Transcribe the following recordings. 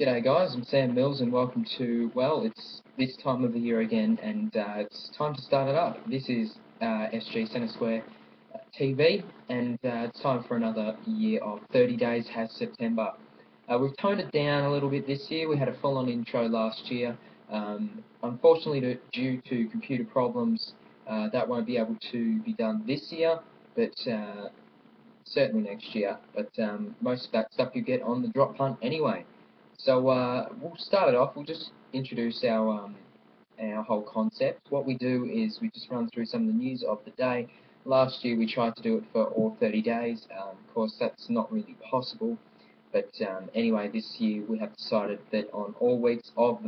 G'day guys, I'm Sam Mills and welcome to, well, it's this time of the year again and it's time to start it up. This is SG Centre Square TV and it's time for another year of 30 days has September. We've toned it down a little bit this year. We had a full-on intro last year. Unfortunately, due to computer problems, that won't be able to be done this year, but certainly next year. But most of that stuff you get on the drop punt anyway. So we'll start it off. We'll just introduce our whole concept. What we do is we just run through some of the news of the day. Last year we tried to do it for all 30 days. Of course, that's not really possible. But anyway, this year we have decided that on all weeks of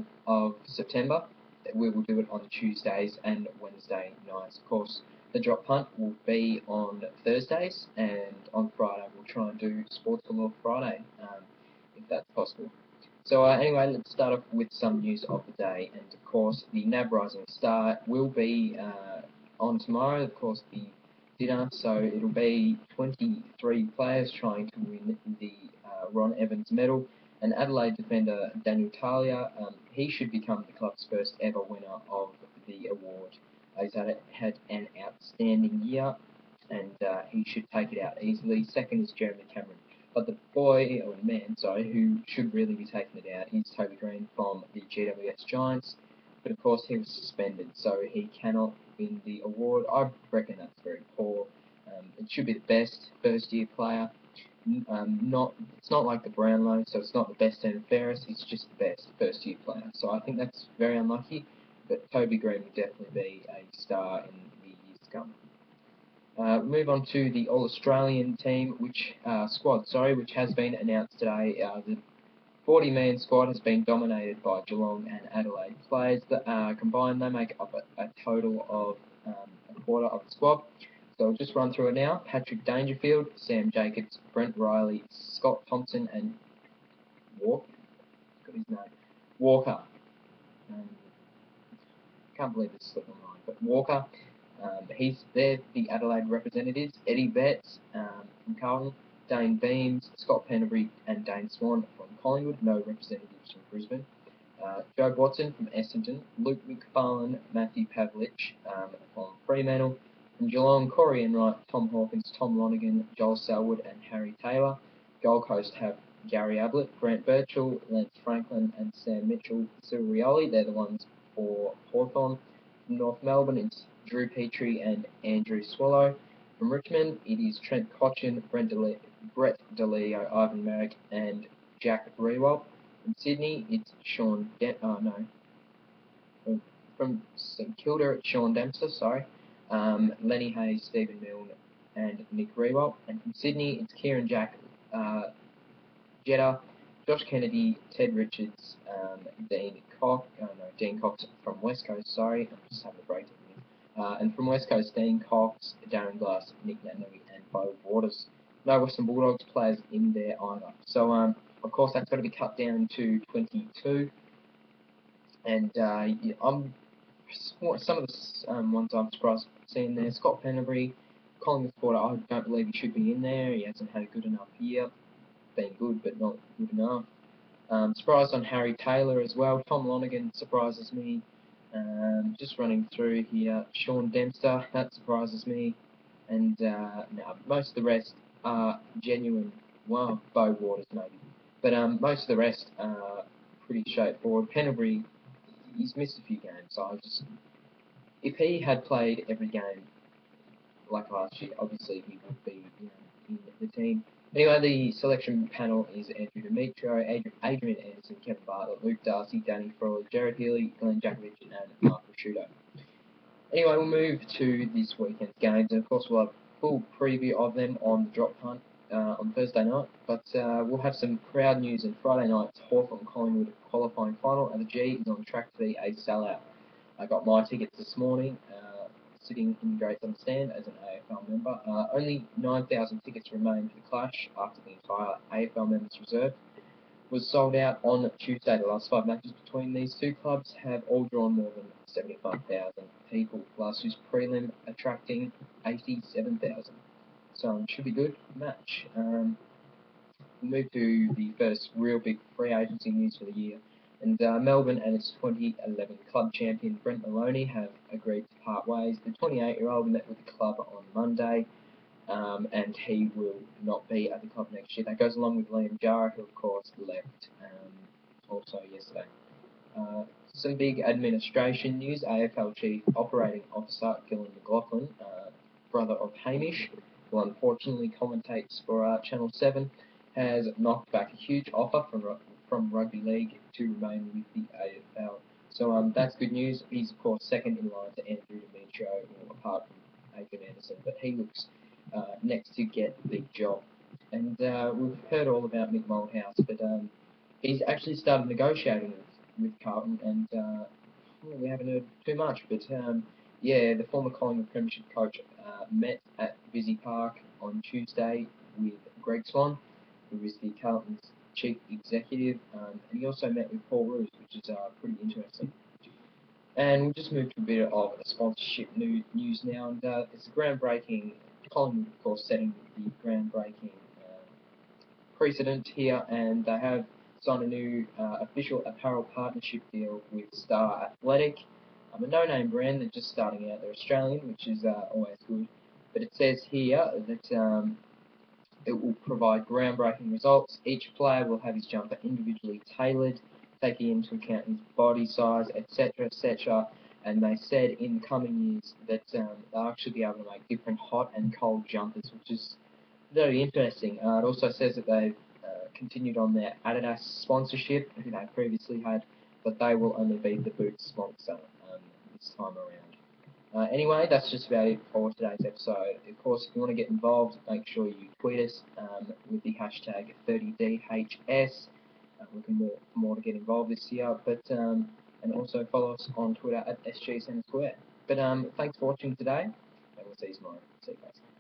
September, that we will do it on Tuesdays and Wednesday nights. Of course, the drop punt will be on Thursdays, and on Friday we'll try and do Sports for Law Friday, if that's possible. So anyway, let's start off with some news of the day, and of course the NAB Rising Star will be on tomorrow, of course the dinner, so it'll be 23 players trying to win the Ron Evans medal, and Adelaide defender Daniel Talia, he should become the club's first ever winner of the award. He's had an outstanding year, and he should take it out easily. Second is Jeremy Cameron. But the boy, or the man, sorry, who should really be taking it out is Toby Green from the GWS Giants. But of course he was suspended, so he cannot win the award. I reckon that's very poor. It should be the best first year player. It's not like the Brownlow, so it's not the best and fairest, it's just the best first year player. So I think that's very unlucky, but Toby Green will definitely be a star in the years to come. Move on to the All-Australian team, which has been announced today. The 40-man squad has been dominated by Geelong and Adelaide players. That combined, they make up a total of a quarter of the squad. So I'll just run through it now. Patrick Dangerfield, Sam Jacobs, Brent Riley, Scott Thompson, and Walker. Can't believe this slipped my mind, but Walker. They're the Adelaide representatives. Eddie Betts from Carlton, Dane Beams, Scott Penderbury, and Dane Swan from Collingwood. No representatives from Brisbane. Joe Watson from Essendon, Luke McFarlane, Matthew Pavlich from Fremantle. From Geelong, Corey Enright, Tom Hawkins, Tom Lonergan, Joel Selwood, and Harry Taylor. Gold Coast have Gary Ablett, Grant Birchall, Lance Franklin, and Sam Mitchell. Silverioli, they're the ones for Hawthorn. From North Melbourne, it's Drew Petrie and Andrew Swallow. From Richmond, it is Trent Cotchin, Brett DeLeo, Ivan Merrick, and Jack Rewalt. From Sydney, it's from St Kilda, it's Sean Dempster, Lenny Hayes, Stephen Milne, and Nick Rewalt. And from Sydney, it's Kieran Jack, Jetta, Josh Kennedy, Ted Richards, Dean Cox from West Coast, I'm just having a break. And from West Coast, Dean Cox, Darren Glass, Nick Nannelly, and Bo Waters. No Western Bulldogs players in there either. So, of course, that's got to be cut down to 22. And some of the ones I'm surprised seeing there. Scott Penderbury, Collingwood supporter, I don't believe he should be in there. He hasn't had a good enough year. Been good, but not good enough. Surprised on Harry Taylor as well. Tom Lonergan surprises me. Just running through here, Sean Dempster, that surprises me. And most of the rest are genuine. Well, Bo Waters maybe. But most of the rest are pretty straightforward. Penderbury, he's missed a few games, so if he had played every game like last year, obviously he would be in the team. Anyway, the selection panel is Andrew Demetrio, Adrian Anderson, Kevin Bartlett, Luke Darcy, Danny Frawley, Jared Healy, Glenn Jakovich, and Mark Rashudo. Anyway, we'll move to this weekend's games, and of course we'll have a full preview of them on the drop punt on Thursday night, but we'll have some crowd news on Friday night's Hawthorn Collingwood qualifying final, and the G is on track to be a sellout. I got my tickets this morning, sitting in Great Southern Stand as an AFL member. Only 9,000 tickets remain for the clash after the entire AFL members reserve was sold out on Tuesday. The last 5 matches between these two clubs have all drawn more than 75,000 people. Last year's prelim attracting 87,000. So it should be a good match. we'll move to the first real big free agency news for the year. And Melbourne and its 2011 club champion Brent Maloney have agreed to part ways. The 28-year-old met with the club on Monday, and he will not be at the club next year. That goes along with Liam Jara, who of course left also yesterday. Some big administration news. AFL Chief Operating Officer Gillan McLachlan, brother of Hamish, who unfortunately commentates for Channel 7, has knocked back a huge offer from Rugby League to remain with the AFL. So that's good news. He's of course second in line to Andrew Demetrio, apart from Adrian Anderson, but he looks next to get the big job. And we've heard all about Mick Malthouse, but he's actually started negotiating with Carlton, and we haven't heard too much. But yeah, the former Collingwood Premiership coach met at Visy Park on Tuesday with Greg Swan, who is the Carlton's chief executive, and he also met with Paul Roos, which is pretty interesting. And we'll just move to a bit of sponsorship news now, and it's a groundbreaking, Collingwood of course setting the groundbreaking precedent here, and they have signed a new official apparel partnership deal with Star Athletic, a no-name brand. They're just starting out. They're Australian, which is always good. But it says here that it will provide groundbreaking results. Each player will have his jumper individually tailored, taking into account his body size, etc., etc. And they said in coming years that they'll actually be able to make different hot and cold jumpers, which is very interesting. It also says that they've continued on their Adidas sponsorship, who they previously had, but they will only be the boot sponsor this time around. Anyway, that's just about it for today's episode. Of course, if you want to get involved, make sure you tweet us with the hashtag 30DHS. Looking more to get involved this year, but and also follow us on Twitter at SG Centre Square. But thanks for watching today, and we'll see you tomorrow. See you guys.